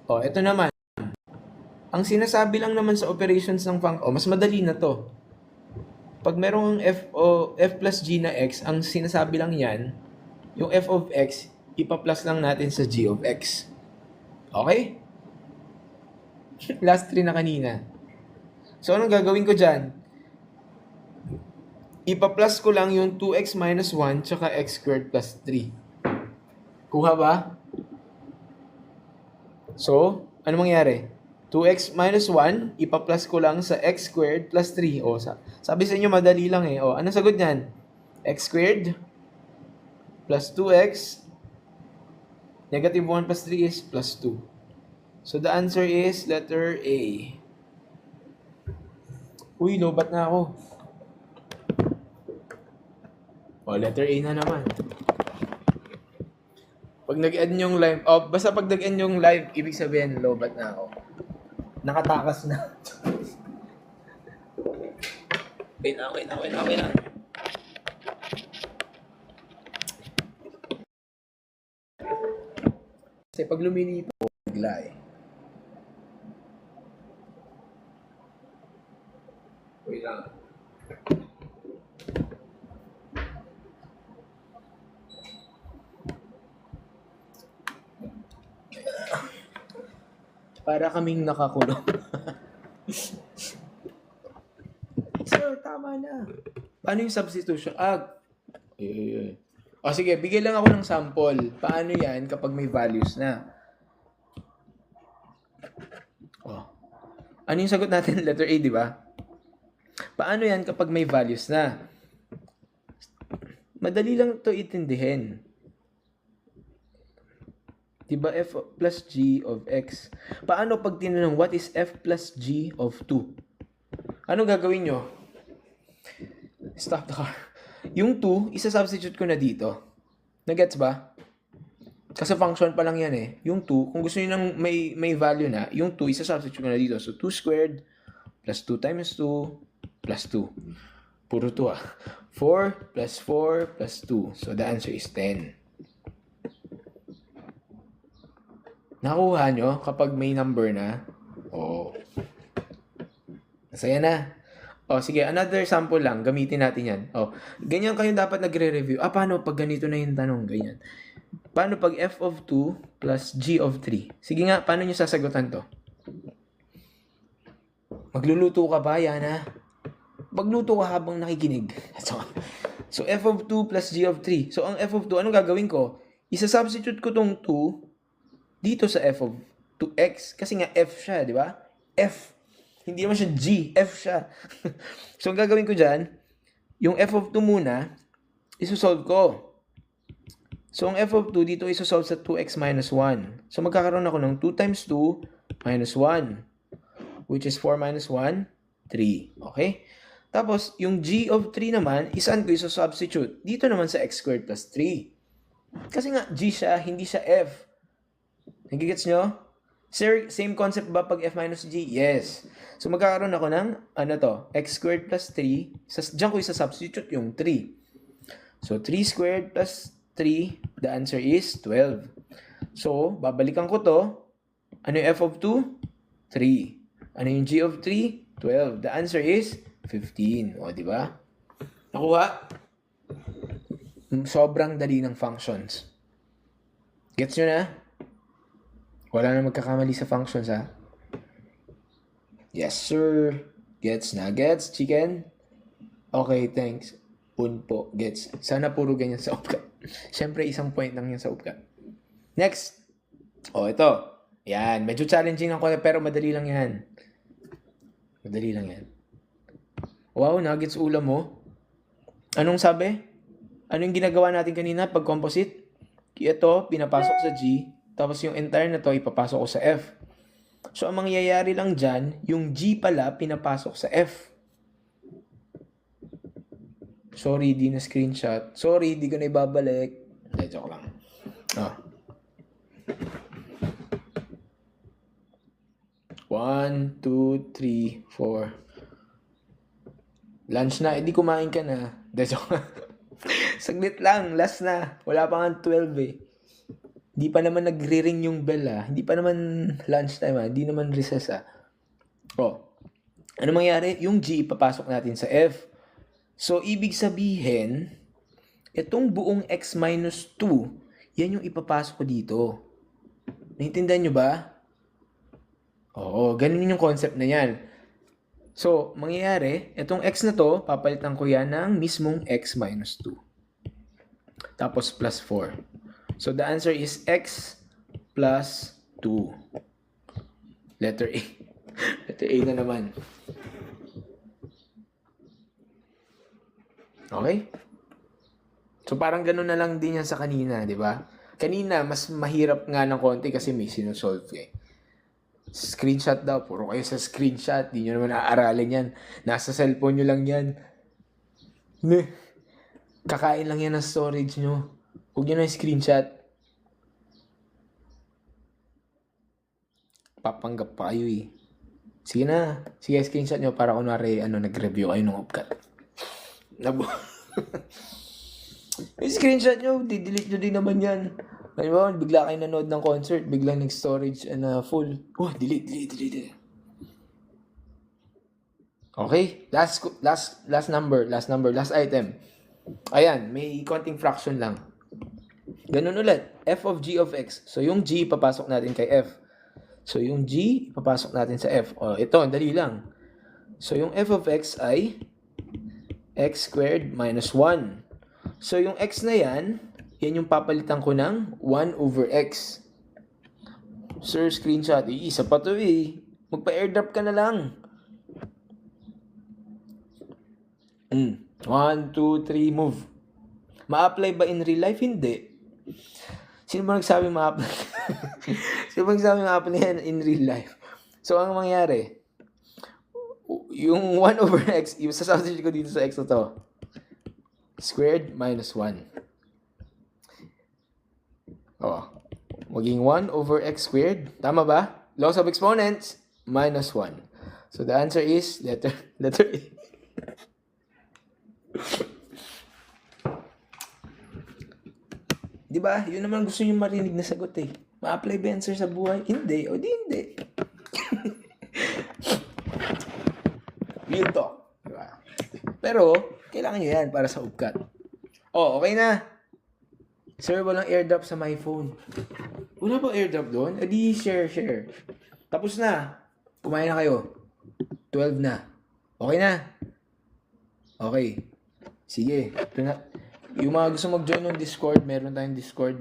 O, ito naman. Ang sinasabi lang naman sa operations ng function, mas madali na to. Pag merong f plus g na x, ang sinasabi lang yan, yung f of x, ipa-plus lang natin sa g of x. Okay? Last 3 na kanina. So, anong gagawin ko dyan? Ipa-plus ko lang yung 2x minus 1 tsaka x squared plus 3. Kuha ba? So, ano mangyari? 2x minus 1, ipa-plus ko lang sa x squared plus 3. O, sabi sa inyo, madali lang eh. O, anong sagot niyan? X squared plus 2x, negative 1 plus 3 is plus 2. So, the answer is letter A. Uy, lobat na ako. O, letter A na naman. Pag nag-end yung live, basta pag nag-end yung live, ibig sabihin, lobat na ako. Nakatakas na. Wait na. Kasi pag lumilipo, bigla eh. Wait lang. Para kaming nakakulong. Sir, tama na. Paano yung substitution? O sige, bigay lang ako ng sample. Paano yan kapag may values na? O. Ano yung sagot natin? Letter A, di ba? Paano yan kapag may values na? Madali lang to itindihin. Diba f plus g of x? Paano pag tinanong what is f plus g of 2? Ano gagawin nyo? Stop the car. Yung 2, isa-substitute ko na dito. Nagets ba? Kasi function pa lang yan eh. Yung 2, kung gusto nyo nang may value na, yung 2, isa-substitute ko na dito. So 2 squared plus 2 times 2 plus 2. Puro 2 ah. 4 plus 4 plus 2. So the answer is 10. Nakuha nyo kapag may number na? Oo. Masaya na. O, sige, another sample lang. Gamitin natin yan. O, ganyan kayo dapat nagre-review. Paano pag ganito na yung tanong? Ganyan. Paano pag f of 2 plus g of 3? Sige nga, paano nyo sasagutan to? Magluluto ka ba, Yana? Magluto ka habang nakikinig. So, f of 2 plus g of 3. So, ang f of 2, anong gagawin ko? Isa-substitute ko tong 2 dito sa f of 2x. Kasi nga f siya, di ba? F. Hindi naman siya g. F siya. So, ang gagawin ko dyan, yung f of 2 muna, isosolve ko. So, ang f of 2 dito isosolve sa 2x minus 1. So, magkakaroon ako ng 2 times 2 minus 1. Which is 4 minus 1, 3. Okay? Tapos, yung g of 3 naman, isaan ko isosubstitute? Dito naman sa x squared plus 3. Kasi nga, g siya, hindi siya f. Nagigets nyo? Sir, same concept ba pag f minus g? Yes. So, magkakaroon ako ng, x squared plus 3. Diyan ko isa-substitute yung 3. So, 3 squared plus 3, the answer is 12. So, babalikan ko to. Ano yung f of 2? 3. Ano yung g of 3? 12. The answer is 15. O, di ba? Nakuha? Sobrang dali ng functions. Gets nyo na? Wala na magkakamali sa functions, ha? Yes, sir. Gets na. Gets, chicken? Okay, thanks. Punpo. Gets. Sana puro ganyan sa upkat. Siyempre, isang point lang yan sa upkat. Next. Ito. Yan. Medyo challenging ako, pero madali lang yan. Madali lang yan. Wow, nuggets ulam mo. Anong sabi? Ano yung ginagawa natin kanina pag composite? Ito, pinapasok sa G. Tapos yung entire na to, ipapasok ko sa F. So, ang mangyayari lang dyan, yung G pala, pinapasok sa F. Sorry, di na screenshot. Sorry, di ko na ibabalik. Hindi, joke lang. 1, 2, 3, 4. Lunch na, edi kumain ka na. Hindi, joke lang. Saglit lang, last na. Wala pa nga 12 eh. Hindi pa naman nagre-ring yung bell Hindi pa naman lunchtime Hindi naman recess Oh, ano mangyari? Yung G ipapasok natin sa F. So, ibig sabihin, itong buong x minus 2, yan yung ipapasok ko dito. Naintindihan nyo ba? Oo, ganun yung concept na yan. So, mangyayari, itong x na to, papalitan ko yan ng mismong x minus 2. Tapos plus 4. So, the answer is x plus 2. Letter A. Letter A na naman. Okay? So, parang ganun na lang din yan sa kanina, di ba? Kanina, mas mahirap nga ng konti kasi may sinusolve Screenshot daw. Puro kayo sa screenshot. Di nyo naman aaralin yan. Nasa cellphone nyo lang yan. Kakain lang yan ng storage nyo. Huwag nyo na screenshot. Papanggap pa kayo Sige na. Sige, screenshot nyo para kunwari nag-review kayo ng upcut. Yung screenshot nyo, di-delete nyo din naman yan. Ano ba, bigla kayo nanood ng concert, biglang nag-storage full. Delete. Okay, last number, last item. Ayan, may konting fraction lang. Ganun ulit, f of g of x. So, yung g, papasok natin kay f. So, yung g, papasok natin sa f. Ito, dali lang. So, yung f of x ay x squared minus 1. So, yung x na yan yung papalitan ko ng 1 over x. Sir, screenshot. Isa pa to Magpa-airdrop ka na lang. 1, 2, 3, move. Ma-apply ba in real life? Hindi. Sino ba nagsabi ma-apply? Sino ba nagsabi ma-apply yan in real life? So, ang mangyari, yung 1 over x, i-substitute ko dito sa x na to. Squared minus 1. Maging 1 over x squared. Tama ba? Laws of exponents, minus 1. So, the answer is letter A. Diba? Yun naman gusto nyo marinig na sagot Ma-apply ba yan, sir, sa buhay? Hindi. O di hindi. Real talk. Diba? Pero, kailangan nyo yan para sa upcut. Okay na. Sir, walang airdrop sa my phone. Wala bang airdrop doon? Adi, share. Tapos na. Kumain na kayo. 12 na. Okay na? Okay. Sige. Yung mga gusto mag-join ng Discord, meron tayong Discord.